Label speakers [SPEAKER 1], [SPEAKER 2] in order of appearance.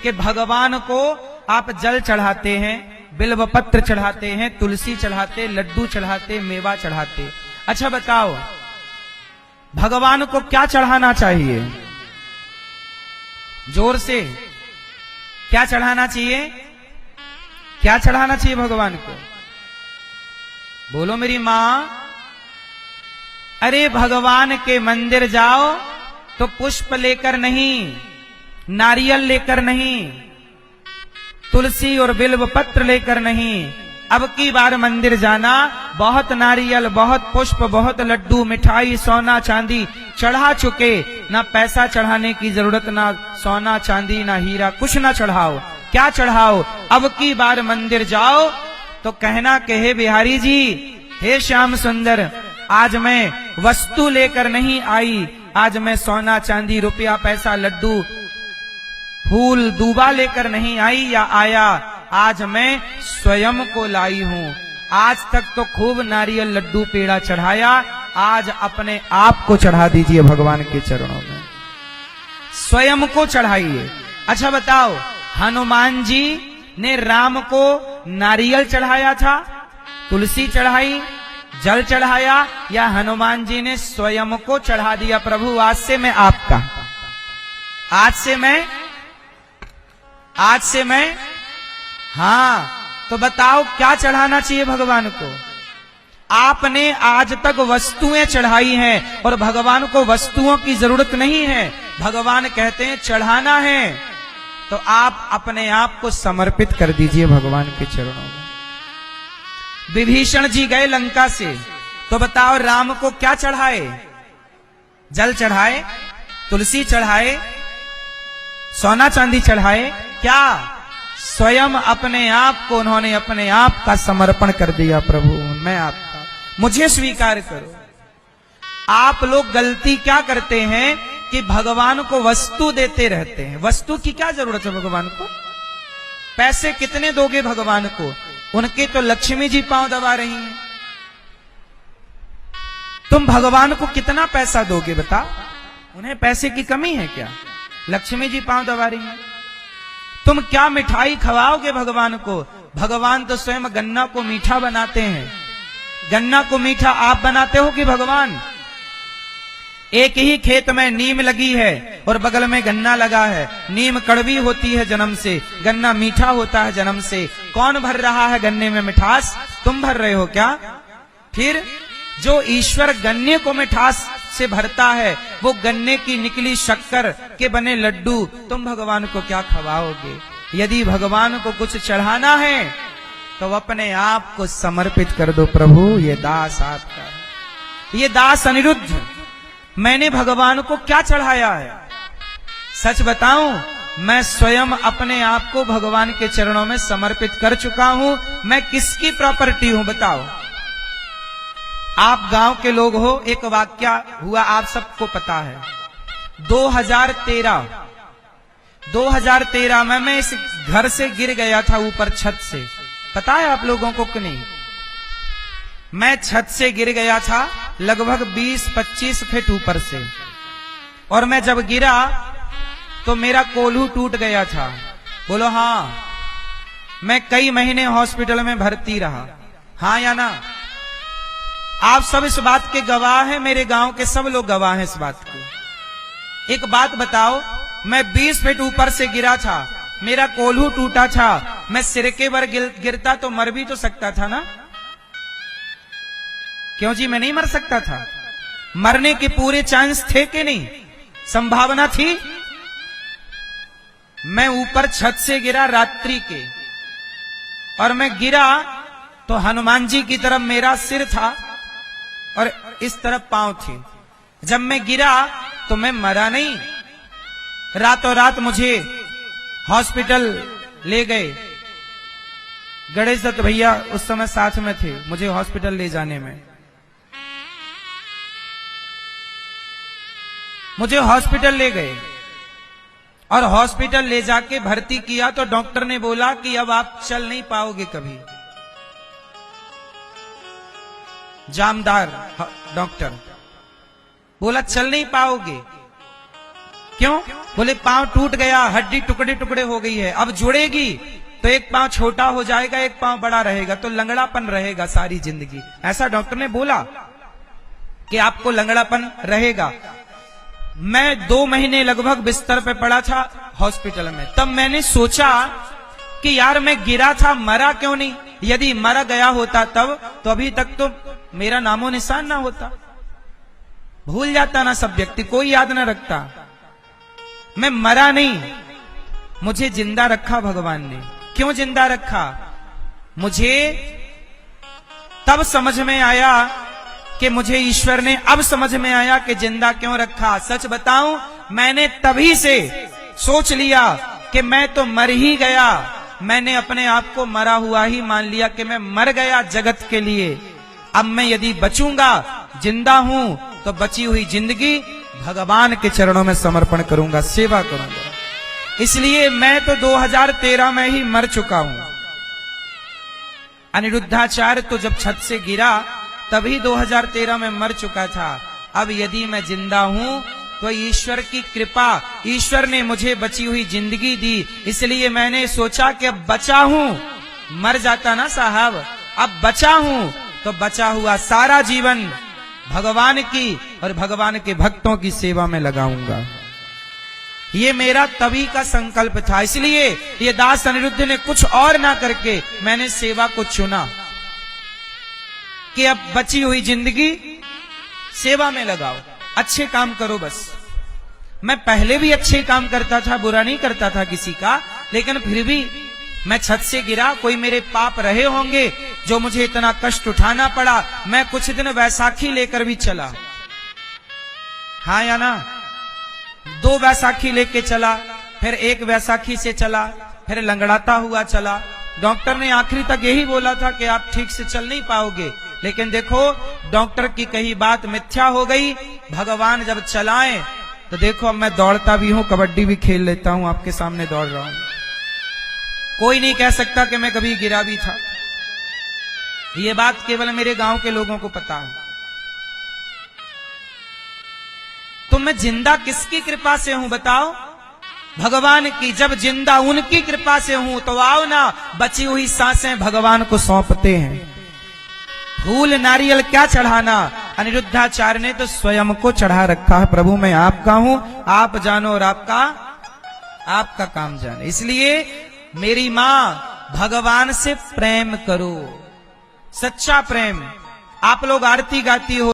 [SPEAKER 1] कि भगवान को आप जल चढ़ाते हैं, बिल्व पत्र चढ़ाते हैं, तुलसी चढ़ाते, लड्डू चढ़ाते, मेवा चढ़ाते। अच्छा बताओ, भगवान को क्या चढ़ाना चाहिए? जोर से क्या चढ़ाना चाहिए? क्या चढ़ाना चाहिए भगवान को? बोलो मेरी मां। अरे भगवान के मंदिर जाओ तो पुष्प लेकर नहीं, नारियल लेकर नहीं, तुलसी और बिल्व पत्र लेकर नहीं। अब की बार मंदिर जाना, बहुत नारियल, बहुत पुष्प, बहुत लड्डू, मिठाई, सोना चांदी चढ़ा चुके, ना पैसा चढ़ाने की जरूरत, ना सोना चांदी, ना हीरा, कुछ ना चढ़ाओ। क्या चढ़ाओ? अब की बार मंदिर जाओ तो कहना कि हे बिहारी जी, हे श्याम सुंदर, आज मैं वस्तु लेकर नहीं आई, आज मैं सोना चांदी, रुपया, पैसा, लड्डू, फूल, दूबा लेकर नहीं आई या आया, आज मैं स्वयं को लाई हूं। आज तक तो खूब नारियल, लड्डू, पेड़ा चढ़ाया, आज अपने आप को चढ़ा दीजिए भगवान के चरणों में, स्वयं को चढ़ाइए। अच्छा बताओ, हनुमान जी ने राम को नारियल चढ़ाया था, तुलसी चढ़ाई, जल चढ़ाया, या हनुमान जी ने स्वयं को चढ़ा दिया? प्रभु आज से मैं आपका, आज से मैं, हाँ, तो बताओ क्या चढ़ाना चाहिए भगवान को? आपने आज तक वस्तुएं चढ़ाई हैं और भगवान को वस्तुओं की जरूरत नहीं है। भगवान कहते हैं चढ़ाना है तो आप अपने आप को समर्पित कर दीजिए भगवान के चरणों में। विभीषण जी गए लंका से, तो बताओ राम को क्या चढ़ाए? जल चढ़ाए, तुलसी चढ़ाए, सोना चांदी चढ़ाए? क्या? स्वयं अपने आप को उन्होंने अपने आप का समर्पण कर दिया। प्रभु मैं आपका, मुझे स्वीकार करो। आप लोग गलती क्या करते हैं कि भगवान को वस्तु देते रहते हैं। वस्तु की क्या जरूरत है भगवान को? पैसे कितने दोगे भगवान को? उनके तो लक्ष्मी जी पांव दबा रही हैं, तुम भगवान को कितना पैसा दोगे बता? उन्हें पैसे की कमी है क्या? लक्ष्मी जी पांव दबा रही हैं। तुम क्या मिठाई खवाओगे भगवान को? भगवान तो स्वयं गन्ना को मीठा बनाते हैं। गन्ना को मीठा आप बनाते हो कि भगवान? एक ही खेत में नीम लगी है और बगल में गन्ना लगा है। नीम कड़वी होती है जन्म से, गन्ना मीठा होता है जन्म से। कौन भर रहा है गन्ने में मिठास? तुम भर रहे हो क्या? फिर जो ईश्वर गन्ने को मिठास से भरता है, वो गन्ने की निकली शक्कर के बने लड्डू तुम भगवान को क्या खवाओगे? यदि भगवान को कुछ चढ़ाना है तो अपने आप को समर्पित कर दो। प्रभु ये दास आपका, ये दास अनिरुद्ध, मैंने भगवान को क्या चढ़ाया है? सच बताऊं, मैं स्वयं अपने आप को भगवान के चरणों में समर्पित कर चुका हूं। मैं किसकी प्रॉपर्टी हूं बताओ? आप गांव के लोग हो, एक वाक्या हुआ आप सबको पता है। 2013 में मैं इस घर से गिर गया था ऊपर छत से। पता है आप लोगों को कि नहीं? मैं छत से गिर गया था लगभग 20-25 फीट ऊपर से, और मैं जब गिरा तो मेरा कोल्हू टूट गया था। बोलो हाँ। मैं कई महीने हॉस्पिटल में भर्ती रहा, हाँ या ना? आप सब इस बात के गवाह हैं, मेरे गांव के सब लोग गवाह हैं इस बात के। एक बात बताओ, मैं 20 फीट ऊपर से गिरा था, मेरा कोल्हू टूटा था, मैं सिर के भर गिरता तो मर भी तो सकता था ना? क्यों जी, मैं नहीं मर सकता था? मरने के पूरे चांस थे कि नहीं? संभावना थी। मैं ऊपर छत से गिरा रात्रि के, और मैं गिरा तो हनुमान जी की तरफ मेरा सिर था और इस तरफ पांव थे। जब मैं गिरा तो मैं मरा नहीं, रातों रात मुझे हॉस्पिटल ले गए। गणेश दत्त भैया उस समय साथ में थे मुझे हॉस्पिटल ले जाने में। मुझे हॉस्पिटल ले गए और हॉस्पिटल ले जाके भर्ती किया तो डॉक्टर ने बोला कि अब आप चल नहीं पाओगे कभी। जामदार डॉक्टर बोला चल नहीं पाओगे। क्यों? बोले पांव टूट गया, हड्डी टुकड़े टुकड़े हो गई है, अब जुड़ेगी तो एक पांव छोटा हो जाएगा, एक पांव बड़ा रहेगा, तो लंगड़ापन रहेगा सारी जिंदगी। ऐसा डॉक्टर ने बोला कि आपको लंगड़ापन रहेगा। मैं 2 महीने लगभग बिस्तर पे पड़ा था हॉस्पिटल में। तब मैंने सोचा कि यार मैं गिरा था, मरा क्यों नहीं? यदि मरा गया होता तब तो अभी तक तो मेरा नामो निशान ना होता। भूल जाता ना सब व्यक्ति, कोई याद ना रखता। मैं मरा नहीं, मुझे जिंदा रखा भगवान ने। क्यों जिंदा रखा? मुझे तब समझ में आया कि मुझे ईश्वर ने, अब समझ में आया कि जिंदा क्यों रखा। सच बताऊं, मैंने तभी से सोच लिया कि मैं तो मर ही गया। मैंने अपने आप को मरा हुआ ही मान लिया कि मैं मर गया जगत के लिए। अब मैं यदि बचूंगा, जिंदा हूं, तो बची हुई जिंदगी भगवान के चरणों में समर्पण करूंगा, सेवा करूंगा। इसलिए मैं तो 2013 में ही मर चुका हूं। अनिरुद्धाचार्य तो जब छत से गिरा तभी 2013 में मर चुका था। अब यदि मैं जिंदा हूं तो ईश्वर की कृपा, ईश्वर ने मुझे बची हुई जिंदगी दी, इसलिए मैंने सोचा कि अब बचा हूं, मर जाता ना साहब, अब बचा हूं तो बचा हुआ सारा जीवन भगवान की और भगवान के भक्तों की सेवा में लगाऊंगा। ये मेरा तभी का संकल्प था। इसलिए ये दास अनिरुद्ध ने कुछ और ना करके मैंने सेवा को चुना कि अब बची हुई जिंदगी सेवा में लगाओ, अच्छे काम करो बस। मैं पहले भी अच्छे काम करता था, बुरा नहीं करता था किसी का, लेकिन फिर भी मैं छत से गिरा, कोई मेरे पाप रहे होंगे जो मुझे इतना कष्ट उठाना पड़ा। मैं कुछ दिन वैसाखी लेकर भी चला, हाँ या ना? 2 वैसाखी लेके चला, फिर 1 वैसाखी से चला, फिर लंगड़ाता हुआ चला। डॉक्टर ने आखिरी तक यही बोला था कि आप ठीक से चल नहीं पाओगे, लेकिन देखो डॉक्टर की कही बात मिथ्या हो गई। भगवान जब चलाएं तो देखो अब मैं दौड़ता भी हूं, कबड्डी भी खेल लेता हूं, आपके सामने दौड़ रहा हूं। कोई नहीं कह सकता कि मैं कभी गिरा भी था। ये बात केवल मेरे गांव के लोगों को पता है। तो मैं जिंदा किसकी कृपा से हूं बताओ? भगवान की। जब जिंदा उनकी कृपा से हूं तो आओ ना, बची हुई सांसें भगवान को सौंपते हैं। फूल नारियल क्या चढ़ाना, अनिरुद्धाचार्य ने तो स्वयं को चढ़ा रखा है। प्रभु मैं आपका हूं, आप जानो और आपका काम जाने। इसलिए मेरी मां, भगवान से प्रेम करो, सच्चा प्रेम। आप लोग आरती गाती हो,